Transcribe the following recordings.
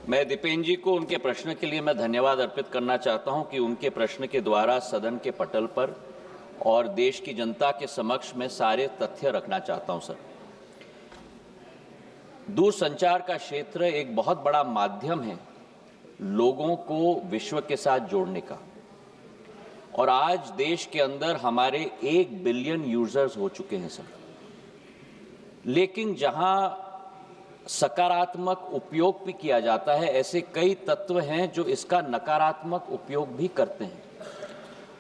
मैं दीपेन जी को उनके प्रश्न के लिए मैं धन्यवाद अर्पित करना चाहता हूं कि उनके प्रश्न के द्वारा सदन के पटल पर और देश की जनता के समक्ष मैं सारे तथ्य रखना चाहता हूं। सर, दूरसंचार का क्षेत्र एक बहुत बड़ा माध्यम है लोगों को विश्व के साथ जोड़ने का, और आज देश के अंदर हमारे 1 बिलियन यूजर्स हो चुके हैं सर। लेकिन जहां सकारात्मक उपयोग भी किया जाता है, ऐसे कई तत्व हैं जो इसका नकारात्मक उपयोग भी करते हैं,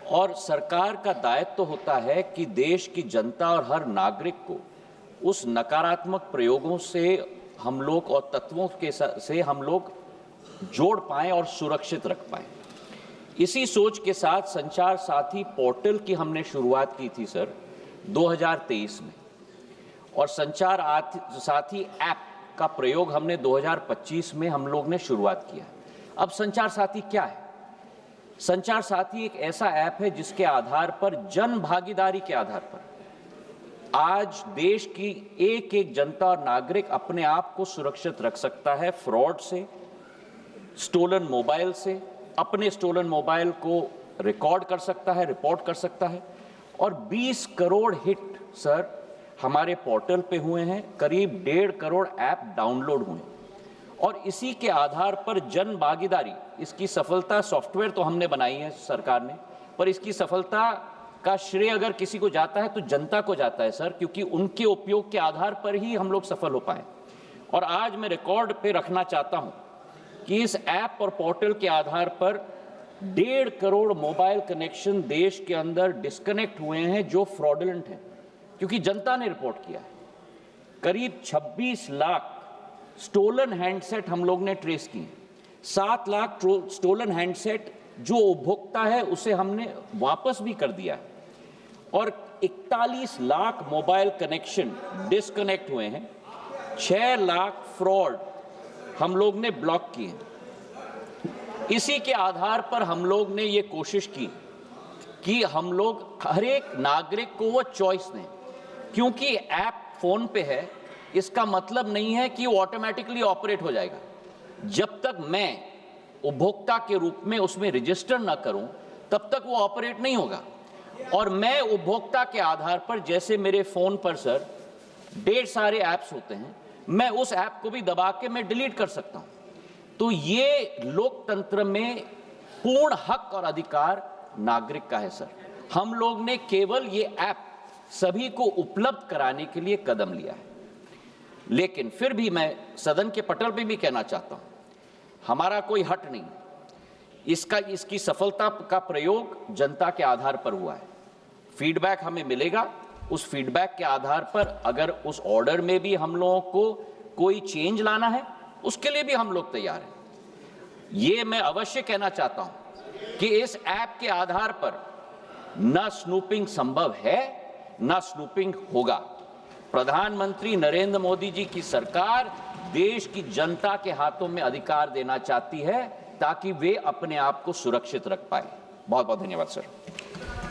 और सरकार का दायित्व होता है कि देश की जनता और हर नागरिक को उस नकारात्मक प्रयोगों से हम लोग और तत्वों के से हम लोग जोड़ पाएं और सुरक्षित रख पाएं। इसी सोच के साथ संचार साथी पोर्टल की हमने शुरुआत की थी सर 2023 में, और संचार साथी ऐप का प्रयोग हमने 2025 में हम लोग ने शुरुआत किया। अब संचार साथी क्या है? संचार साथी एक ऐसा ऐप है जिसके आधार पर जन भागीदारी के आधार पर आज देश की एक एक जनता और नागरिक अपने आप को सुरक्षित रख सकता है फ्रॉड से, स्टोलन मोबाइल से, अपने स्टोलन मोबाइल को रिकॉर्ड कर सकता है, रिपोर्ट कर सकता है। और 20 करोड़ हिट सर हमारे पोर्टल पे हुए हैं, करीब 1.5 करोड़ ऐप डाउनलोड हुए, और इसी के आधार पर जन भागीदारी, इसकी सफलता सॉफ्टवेयर तो हमने बनाई है सरकार ने, पर इसकी सफलता का श्रेय अगर किसी को जाता है तो जनता को जाता है सर, क्योंकि उनके उपयोग के आधार पर ही हम लोग सफल हो पाए। और आज मैं रिकॉर्ड पे रखना चाहता हूं कि इस ऐप और पोर्टल के आधार पर 1.5 करोड़ मोबाइल कनेक्शन देश के अंदर डिस्कनेक्ट हुए हैं जो फ्रॉडुलेंट हैं, क्योंकि जनता ने रिपोर्ट किया है। करीब 26 लाख स्टोलन हैंडसेट हम लोग ने ट्रेस किए, 7 लाख स्टोलन हैंडसेट जो उपभोक्ता है उसे हमने वापस भी कर दिया है, और 41 लाख मोबाइल कनेक्शन डिस्कनेक्ट हुए हैं, 6 लाख फ्रॉड हम लोग ने ब्लॉक किए। इसी के आधार पर हम लोग ने ये कोशिश की कि हम लोग हर एक नागरिक को वो चॉइस दें, क्योंकि ऐप फोन पे है इसका मतलब नहीं है कि वो ऑटोमेटिकली ऑपरेट हो जाएगा। जब तक मैं उपभोक्ता के रूप में उसमें रजिस्टर ना करूं तब तक वो ऑपरेट नहीं होगा। और मैं उपभोक्ता के आधार पर, जैसे मेरे फोन पर सर ढेर सारे ऐप्स होते हैं, मैं उस ऐप को भी दबा के मैं डिलीट कर सकता हूं। तो ये लोकतंत्र में पूर्ण हक और अधिकार नागरिक का है सर। हम लोग ने केवल ये ऐप सभी को उपलब्ध कराने के लिए कदम लिया है। लेकिन फिर भी मैं सदन के पटल पे भी कहना चाहता हूं, हमारा कोई हट नहीं, इसकी सफलता का प्रयोग जनता के आधार पर हुआ है। फीडबैक हमें मिलेगा, उस फीडबैक के आधार पर अगर उस ऑर्डर में भी हम लोगों को कोई चेंज लाना है उसके लिए भी हम लोग तैयार हैं। ये मैं अवश्य कहना चाहता हूं कि इस ऐप के आधार पर न स्नूपिंग संभव है न स्नूपिंग होगा। प्रधानमंत्री नरेंद्र मोदी जी की सरकार देश की जनता के हाथों में अधिकार देना चाहती है ताकि वे अपने आप को सुरक्षित रख पाए। बहुत बहुत धन्यवाद सर।